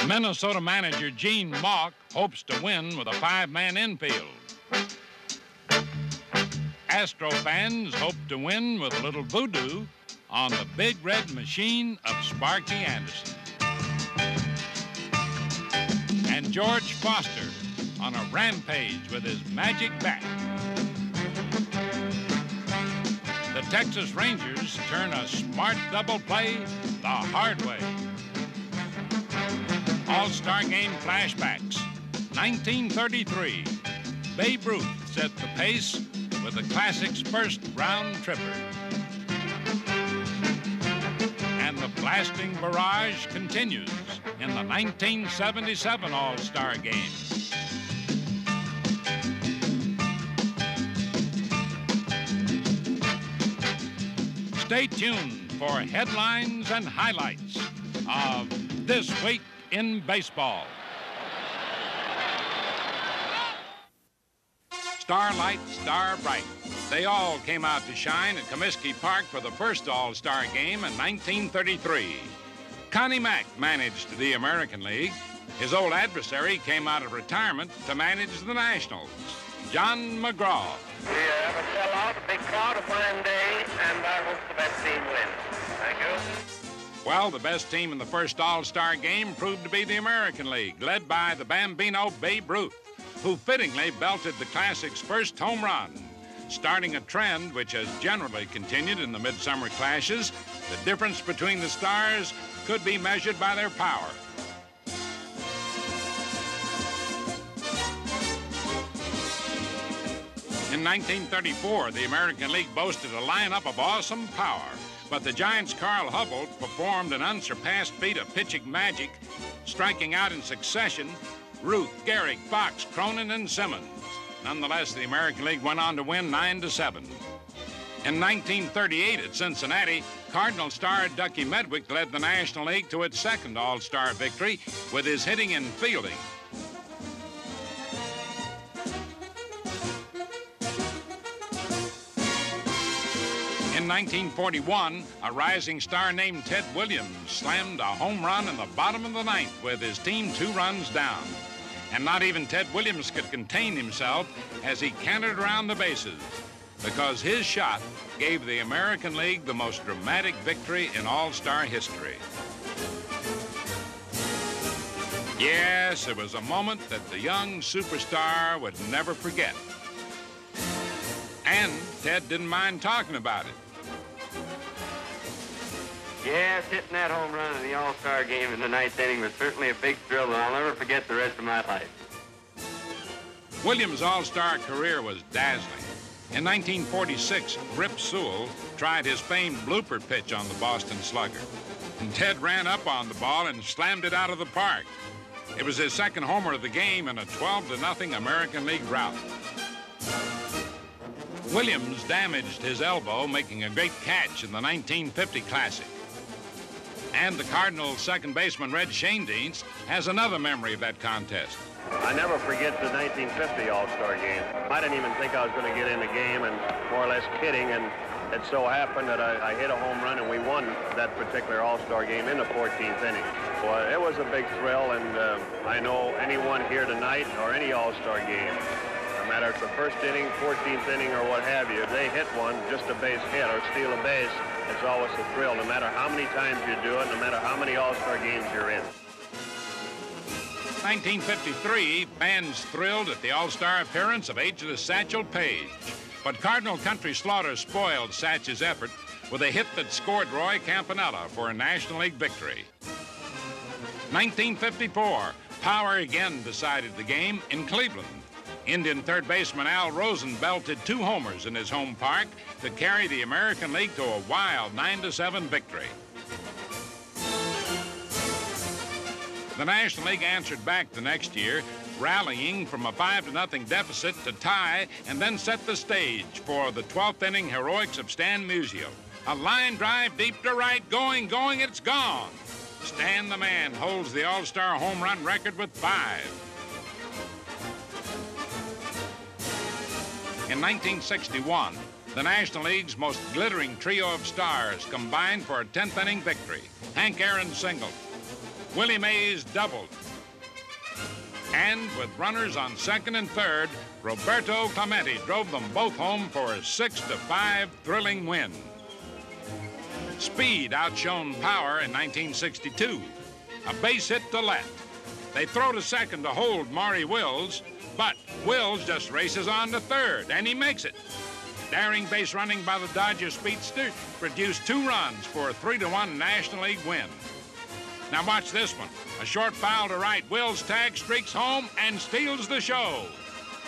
Minnesota manager Gene Mauch hopes to win with a 5-man infield. Astro fans hope to win with a little voodoo on the big red machine of Sparky Anderson. And George Foster on a rampage with his magic bat. The Texas Rangers turn a smart double play the hard way. All-Star Game flashbacks. 1933. Babe Ruth set the pace with the Classic's first round tripper. And the blasting barrage continues in the 1977 All-Star Game. Stay tuned for headlines and highlights of This Week in Baseball. Starlight, Star Bright. They all came out to shine at Comiskey Park for the first All-Star Game in 1933. Connie Mack managed the American League. His old adversary came out of retirement to manage the Nationals, John McGraw. We have a sellout, a big crowd, a fine day, and I hope the best team wins. Thank you. Well, the best team in the first All-Star Game proved to be the American League, led by the Bambino Babe Ruth, who fittingly belted the Classic's first home run, starting a trend which has generally continued in the midsummer clashes. The difference between the stars could be measured by their power. In 1934, the American League boasted a lineup of awesome power, but the Giants' Carl Hubbell performed an unsurpassed feat of pitching magic, striking out in succession Ruth, Gehrig, Fox, Cronin, and Simmons. Nonetheless, the American League went on to win 9-7. In 1938 at Cincinnati, Cardinal star Ducky Medwick led the National League to its second All-Star victory with his hitting and fielding. In 1941, a rising star named Ted Williams slammed a home run in the bottom of the ninth with his team 2 runs down. And not even Ted Williams could contain himself as he cantered around the bases, because his shot gave the American League the most dramatic victory in All-Star history. Yes, it was a moment that the young superstar would never forget. And Ted didn't mind talking about it. Yes, hitting that home run in the All-Star Game in the 9th inning was certainly a big thrill that I'll never forget the rest of my life. Williams' All-Star career was dazzling. In 1946, Rip Sewell tried his famed blooper pitch on the Boston Slugger, and Ted ran up on the ball and slammed it out of the park. It was his second homer of the game in a 12-0 American League rout. Williams damaged his elbow making a great catch in the 1950 Classic. And the Cardinals' second baseman, Red Schoendienst, has another memory of that contest. I never forget the 1950 All-Star Game. I didn't even think I was going to get in the game, and more or less kidding, and it so happened that I hit a home run and we won that particular All-Star Game in the 14th inning. Well, it was a big thrill, and I know anyone here tonight or any All-Star game, no matter if it's the first inning, 14th inning, or what have you, if they hit one, just a base hit or steal a base, it's always a thrill, no matter how many times you do it, no matter how many All-Star games you're in. 1953, fans thrilled at the All-Star appearance of ageless Satchel Paige. But Cardinal Country Slaughter spoiled Satch's effort with a hit that scored Roy Campanella for a National League victory. 1954, power again decided the game in Cleveland. Indian third baseman Al Rosen belted 2 homers in his home park to carry the American League to a wild 9-7 victory. The National League answered back the next year, rallying from a 5-0 deficit to tie, and then set the stage for the 12th inning heroics of Stan Musial. A line drive deep to right, going, it's gone. Stan the Man holds the All-Star home run record with 5. In 1961, the National League's most glittering trio of stars combined for a 10th inning victory. Hank Aaron singled. Willie Mays doubled. And with runners on second and third, Roberto Clemente drove them both home for a 6-5 thrilling win. Speed outshone power in 1962. A base hit to left. They throw to second to hold Maury Wills, but Wills just races on to third, and he makes it. Daring base running by the Dodger speedster produced 2 runs for a 3-1 National League win. Now watch this one. A short foul to right. Wills tag, streaks home, and steals the show.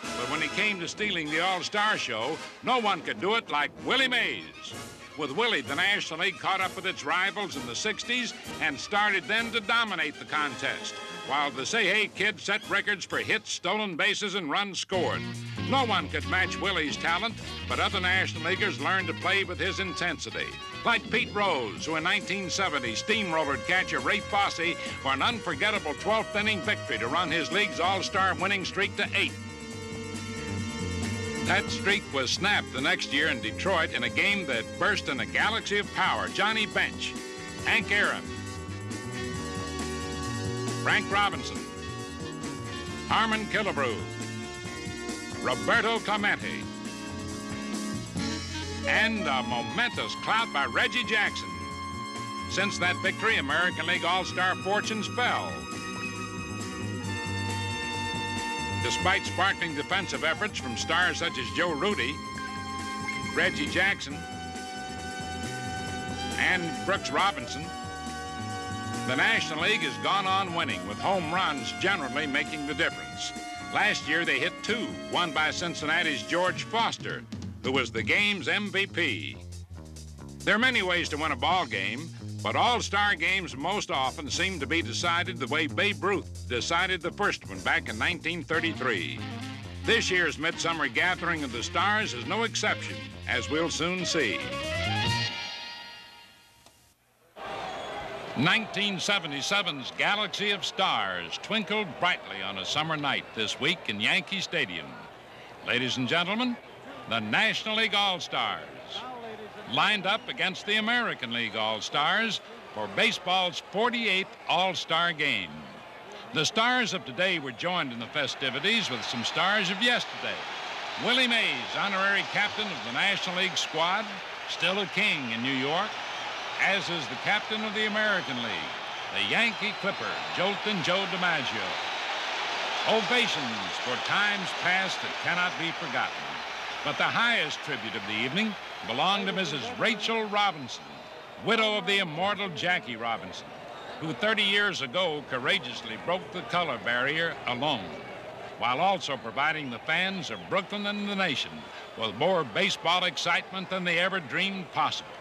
But when it came to stealing the All-Star show, no one could do it like Willie Mays. With Willie, the National League caught up with its rivals in the 60s and started then to dominate the contest, while the Say Hey Kid set records for hits, stolen bases, and runs scored. No one could match Willie's talent, but other National Leaguers learned to play with his intensity. Like Pete Rose, who in 1970 steamrollered catcher Ray Fosse for an unforgettable 12th inning victory to run his league's All-Star winning streak to 8. That streak was snapped the next year in Detroit in a game that burst in a galaxy of power. Johnny Bench, Hank Aaron, Frank Robinson, Harmon Killebrew, Roberto Clemente, and a momentous clout by Reggie Jackson. Since that victory, American League All-Star fortunes fell. Despite sparkling defensive efforts from stars such as Joe Rudy, Reggie Jackson, and Brooks Robinson, the National League has gone on winning, with home runs generally making the difference. Last year, they hit 2, one by Cincinnati's George Foster, who was the game's MVP. There are many ways to win a ball game, but All-Star games most often seem to be decided the way Babe Ruth decided the first one back in 1933. This year's Midsummer Gathering of the Stars is no exception, as we'll soon see. 1977's Galaxy of Stars twinkled brightly on a summer night this week in Yankee Stadium. Ladies and gentlemen, the National League All-Stars lined up against the American League All-Stars for baseball's 48th All-Star game. The stars of today were joined in the festivities with some stars of yesterday. Willie Mays, honorary captain of the National League squad, still a king in New York, as is the captain of the American League, the Yankee Clipper, Joltin' Joe DiMaggio. Ovations for times past that cannot be forgotten. But the highest tribute of the evening belonged to Mrs. Rachel Robinson, widow of the immortal Jackie Robinson, who 30 years ago courageously broke the color barrier alone, while also providing the fans of Brooklyn and the nation with more baseball excitement than they ever dreamed possible.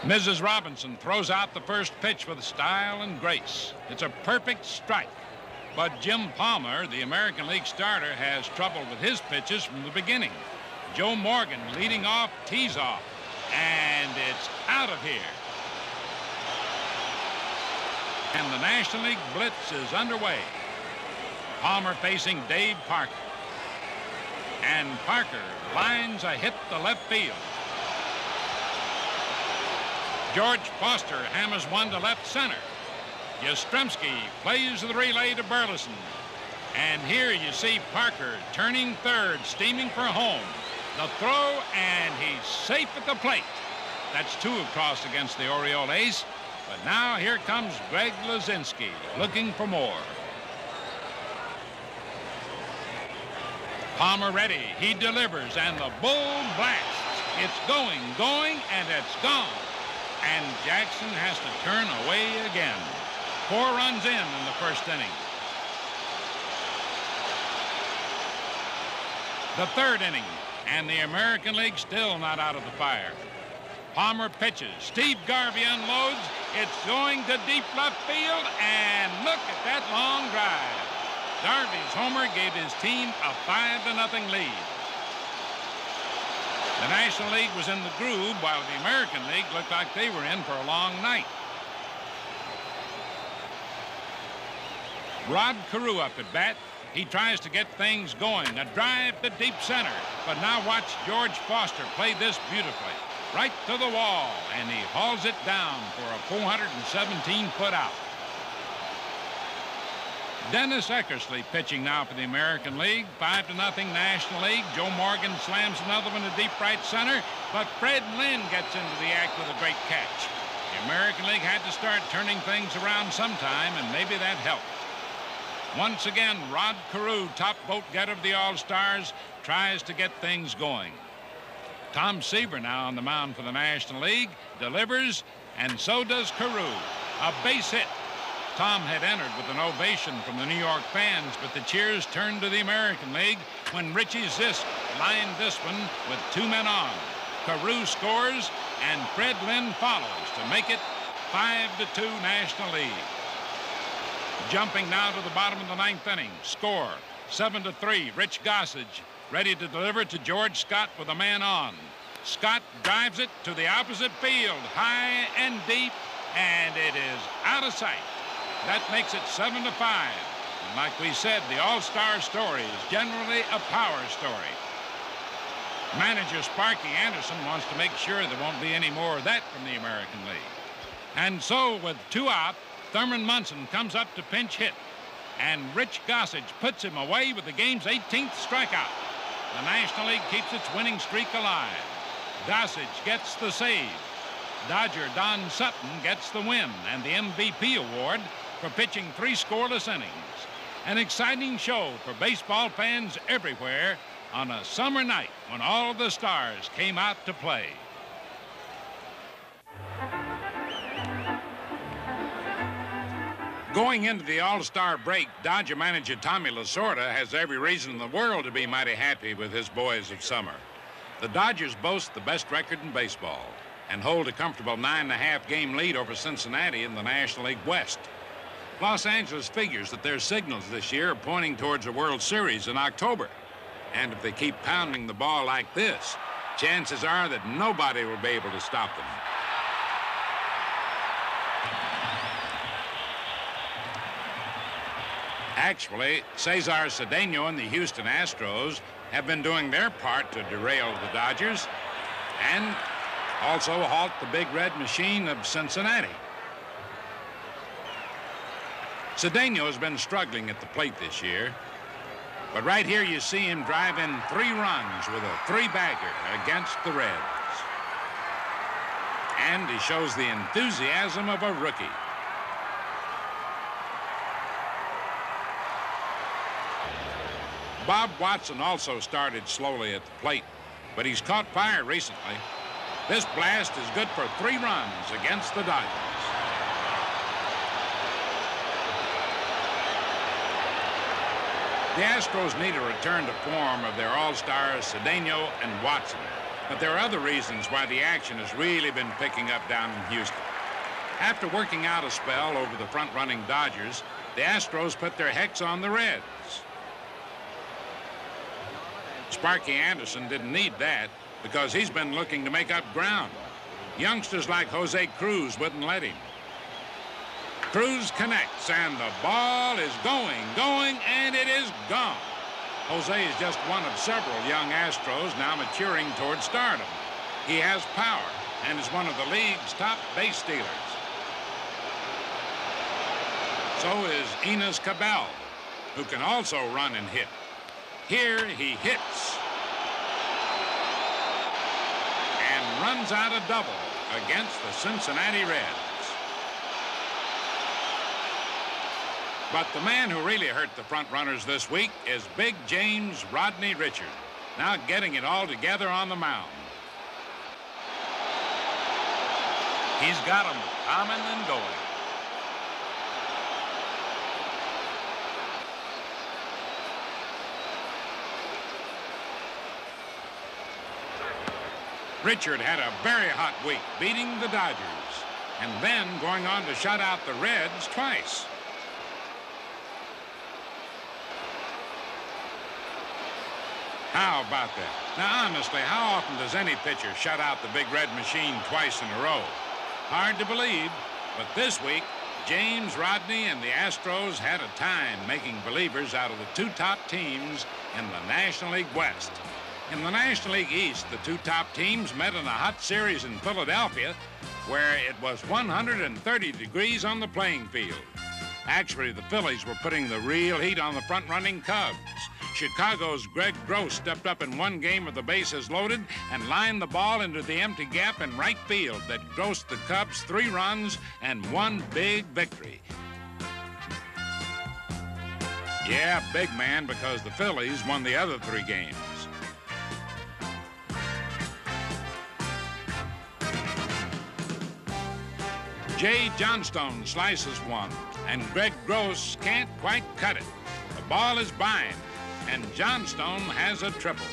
Mrs. Robinson throws out the first pitch with style and grace. It's a perfect strike. But Jim Palmer, the American League starter, has trouble with his pitches from the beginning. Joe Morgan leading off, tees off, and it's out of here. And the National League blitz is underway. Palmer facing Dave Parker. And Parker lines a hit to left field. George Foster hammers one to left center. Yastrzemski plays the relay to Burleson. And here you see Parker turning third, steaming for home. The throw, and he's safe at the plate. That's 2 across against the Oriole ace. But now here comes Greg Luzinski looking for more. Palmer ready. He delivers, and the bull blasts. It's going, and it's gone. And Jackson has to turn away again. 4 runs in the first inning. The third inning, and the American League still not out of the fire. Palmer pitches. Steve Garvey unloads. It's going to deep left field, and look at that long drive. Garvey's homer gave his team a 5-0 lead. The National League was in the groove, while the American League looked like they were in for a long night. Rod Carew up at bat. He tries to get things going. A drive to deep center. But now watch George Foster play this beautifully. Right to the wall, and he hauls it down for a 417-foot out. Dennis Eckersley pitching now for the American League. 5-0 National League. Joe Morgan slams another one to deep right center, but Fred Lynn gets into the act with a great catch. The American League had to start turning things around sometime, and maybe that helped. Once again, Rod Carew, top vote getter of the All-Stars, tries to get things going. Tom Seaver now on the mound for the National League, delivers, and so does Carew. A base hit. Tom had entered with an ovation from the New York fans, but the cheers turned to the American League when Richie Zisk lined this one with 2 men on. Carew scores, and Fred Lynn follows to make it 5-2 National League. Jumping now to the bottom of the 9th inning. Score 7-3. Rich Gossage ready to deliver to George Scott with a man on. Scott drives it to the opposite field, high and deep, and it is out of sight. That makes it 7-5. And like we said, the All-Star story is generally a power story. Manager Sparky Anderson wants to make sure there won't be any more of that from the American League. And so with 2 out, Thurman Munson comes up to pinch hit. And Rich Gossage puts him away with the game's 18th strikeout. The National League keeps its winning streak alive. Gossage gets the save. Dodger Don Sutton gets the win and the MVP award for pitching 3 scoreless innings. An exciting show for baseball fans everywhere on a summer night when all of the stars came out to play. Going into the All-Star break, Dodger manager Tommy Lasorda has every reason in the world to be mighty happy with his boys of summer. The Dodgers boast the best record in baseball and hold a comfortable 9.5 game lead over Cincinnati in the National League West. Los Angeles figures that their signals this year are pointing towards a World Series in October. And if they keep pounding the ball like this, chances are that nobody will be able to stop them. Actually, Cesar Cedeno and the Houston Astros have been doing their part to derail the Dodgers and also halt the Big Red Machine of Cincinnati. Cedeno has been struggling at the plate this year, but right here you see him drive in 3 runs with a 3-bagger against the Reds. And he shows the enthusiasm of a rookie. Bob Watson also started slowly at the plate, but he's caught fire recently. This blast is good for 3 runs against the Dodgers. The Astros need a return to form of their all-stars Cedeno and Watson, but there are other reasons why the action has really been picking up down in Houston. After working out a spell over the front-running Dodgers, the Astros put their hex on the Reds. Sparky Anderson didn't need that because he's been looking to make up ground. Youngsters like Jose Cruz wouldn't let him. Cruz connects, and the ball is going, and it is gone. Jose is just one of several young Astros now maturing toward stardom. He has power and is one of the league's top base stealers. So is Enos Cabell, who can also run and hit. Here he hits and runs out a double against the Cincinnati Reds. But the man who really hurt the front runners this week is Big James Rodney Richard, now getting it all together on the mound. He's got them coming and going. Richard had a very hot week, beating the Dodgers, and then going on to shut out the Reds twice. How about that? Now, honestly, how often does any pitcher shut out the Big Red Machine twice in a row? Hard to believe, but this week, James Rodney and the Astros had a time making believers out of the two top teams in the National League West. In the National League East, the two top teams met in a hot series in Philadelphia where it was 130 degrees on the playing field. Actually, the Phillies were putting the real heat on the front-running Cubs. Chicago's Greg Gross stepped up in one game with the bases loaded and lined the ball into the empty gap in right field that grossed the Cubs 3 runs and one big victory. Yeah, big man, because the Phillies won the other 3 games. Jay Johnstone slices one, and Greg Gross can't quite cut it. The ball is bind, and Johnstone has a triple.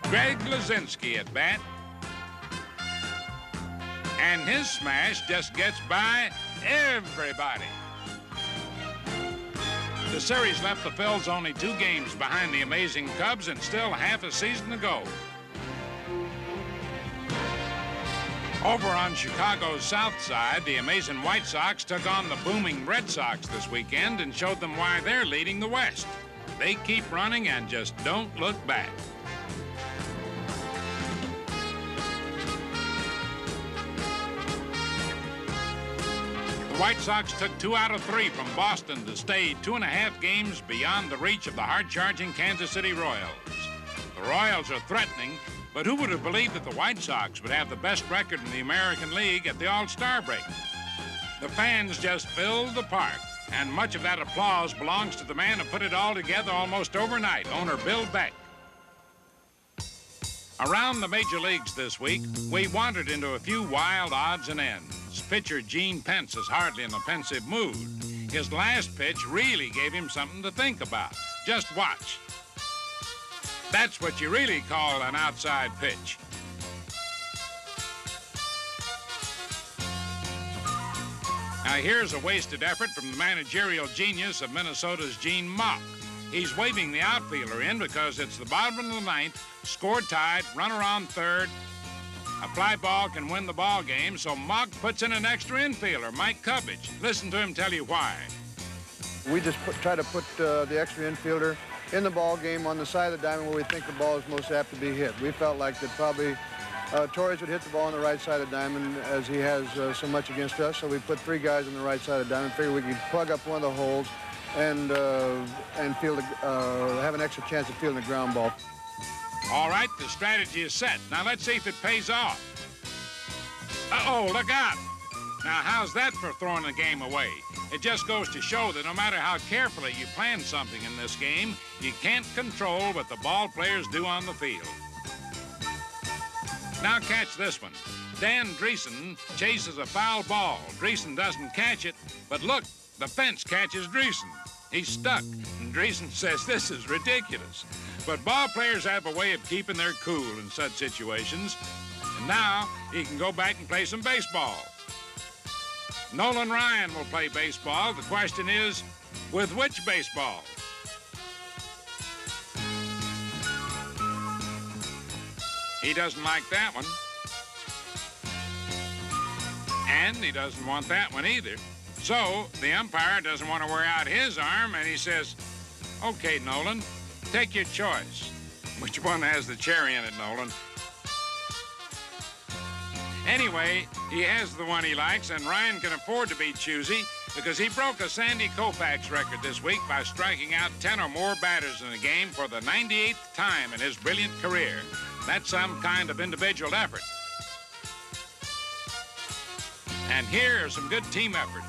Greg Luzinski at bat. And his smash just gets by everybody. The series left the Phils only 2 games behind the amazing Cubs and still half a season to go. Over on Chicago's south side, the amazing White Sox took on the booming Red Sox this weekend and showed them why they're leading the West. They keep running and just don't look back. The White Sox took 2 out of 3 from Boston to stay 2.5 games beyond the reach of the hard-charging Kansas City Royals. The Royals are threatening, but who would have believed that the White Sox would have the best record in the American League at the All-Star break? The fans just filled the park, and much of that applause belongs to the man who put it all together almost overnight, owner Bill Beck. Around the major leagues this week, we wandered into a few wild odds and ends. Pitcher Gene Pence is hardly in a pensive mood. His last pitch really gave him something to think about. Just watch. That's what you really call an outside pitch. Now here's a wasted effort from the managerial genius of Minnesota's Gene Mauch. He's waving the outfielder in because it's the bottom of the 9th, score tied, runner on 3rd. A fly ball can win the ball game, so Mauch puts in an extra infielder, Mike Cubbage. Listen to him tell you why. We just try to put the extra infielder in the ball game on the side of the diamond where we think the ball is most apt to be hit. We felt like that probably Torres would hit the ball on the right side of the diamond as he has so much against us, so we put 3 guys on the right side of the diamond, figured we could plug up one of the holes and field, have an extra chance of fielding the ground ball. All right, the strategy is set. Now let's see if it pays off. Uh-oh, look out. Now, how's that for throwing the game away? It just goes to show that no matter how carefully you plan something in this game, you can't control what the ball players do on the field. Now catch this one. Dan Dreesen chases a foul ball. Dreesen doesn't catch it, but look, the fence catches Dreesen. He's stuck, and Dreesen says this is ridiculous. But ball players have a way of keeping their cool in such situations. And now he can go back and play some baseball. Nolan Ryan will play baseball. The question is, with which baseball? He doesn't like that one. And he doesn't want that one either. So the umpire doesn't want to wear out his arm, and he says, okay, Nolan, take your choice. Which one has the cherry in it, Nolan? Anyway, he has the one he likes, and Ryan can afford to be choosy because he broke a Sandy Koufax record this week by striking out 10 or more batters in a game for the 98th time in his brilliant career. That's some kind of individual effort. And here are some good team efforts.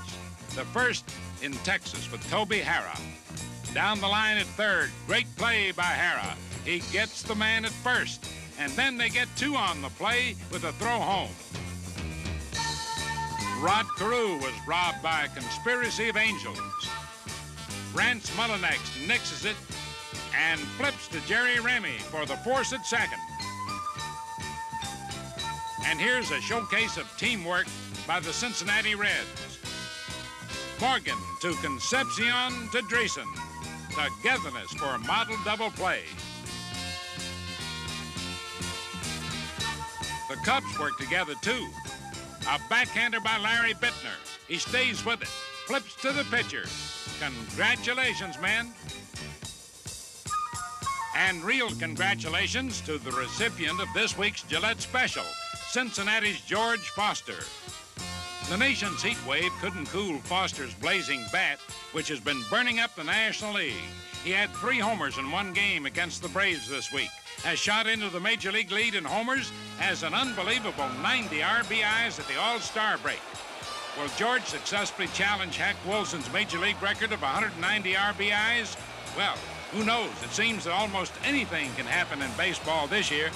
The first in Texas with Toby Harrah. Down the line at 3rd, great play by Harrah. He gets the man at first, and then they get 2 on the play with a throw home. Rod Carew was robbed by a conspiracy of angels. Rance Mullinex nixes it and flips to Jerry Remy for the force at 2nd. And here's a showcase of teamwork by the Cincinnati Reds. Morgan to Concepcion to Dreesen. Togetherness for a model double play. The Cubs work together, too. A backhander by Larry Bittner. He stays with it. Flips to the pitcher. Congratulations, men. And real congratulations to the recipient of this week's Gillette Special, Cincinnati's George Foster. The nation's heat wave couldn't cool Foster's blazing bat, which has been burning up the National League. He had 3 homers in one game against the Braves this week, has shot into the Major League lead in homers, has an unbelievable 90 RBIs at the All-Star break. Will George successfully challenge Hack Wilson's Major League record of 190 RBIs? Well, who knows? It seems that almost anything can happen in baseball this year.